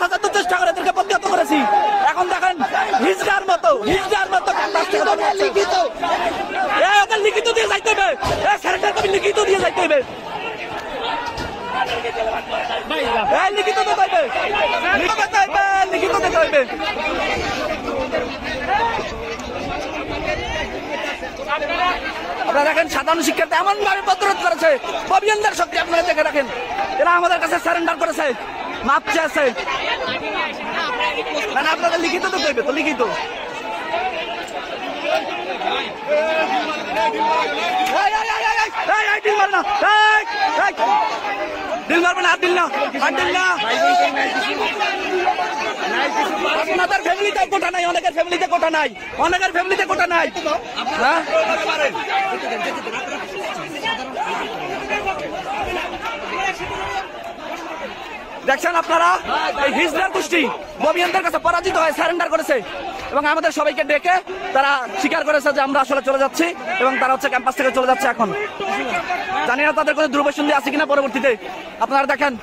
হাজার চেষ্টা করে এদেরকে প্রতিহত করেছি। এখন দেখেন হিজড়ার মতো ক্যাম্পাস থেকে লিখিত ওদের লিখিত দিয়ে যাইতে হবে, স্যারেন্ডার কপি লিখিত দিয়ে যাইতে হবে, লিখিত দিতে হইবে, লিখিত দিতে হইবে। আপনারা দেখেন সাধারণ শিক্ষার্থী এমন ভাবে প্রতিরোধ করেছে, অভিযানদের শক্তি আপনারা দেখে রাখেন, এরা আমাদের কাছে সারেন্ডার করেছে, মাপ চেয়েছে। মানে আপনাদের লিখিত দিতে হইবে, তো লিখিত দিল মারবে না, দিল না, দিল না। আপনাদের ফ্যামিলিতে কোটা নাই, অনেকের ফ্যামিলিতে কোটা নাই, অনেকের ফ্যামিলিতে কোটা নাই। দেখছেন আপনারা এই হিজড়ার গোষ্ঠী ববিয়ানদের কাছে পরাজিত হয়ে সারেন্ডার করেছে এবং আমাদের সবাইকে ডেকে তারা স্বীকার করেছে যে আমরা আসলে চলে যাচ্ছি এবং তারা হচ্ছে ক্যাম্পাস থেকে চলে যাচ্ছে। এখন জানি না তাদের কোনো দুর্বসন্ধি আছে কিনা পরবর্তীতে। আপনারা দেখেন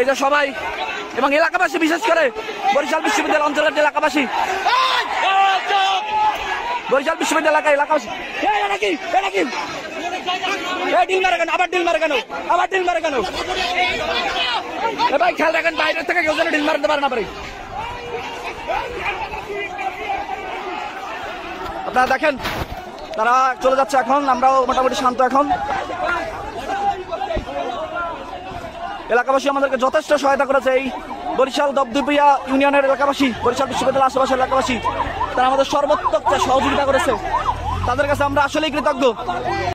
এই যে সবাই এবং এলাকাবাসী, বিশেষ করে বরিশাল বিশ্ববিদ্যালয় অঞ্চলের যে এলাকাবাসী, বরিশাল বিশ্ববিদ্যালয় এলাকাবাসী ডিল মারে কেন, আবার ডিল মারে কেন, আবার ডিল মারে কেন? ভাই খেয়াল রাখেন বাইরের থেকে কেউ যেন ডিল মারতে পারে না পারে। আপনারা দেখেন তারা চলে যাচ্ছে। এখন আমরাও মোটামুটি শান্ত। এখন এলাকাবাসী আমাদেরকে যথেষ্ট সহায়তা করেছে। এই বরিশাল দপদপিয়া ইউনিয়নের এলাকাবাসী, বরিশাল বিশ্ববিদ্যালয়ের আশেপাশের এলাকাবাসী, তারা আমাদের সর্বোত্তক সহযোগিতা করেছে। তাদের কাছে আমরা আসলেই কৃতজ্ঞ।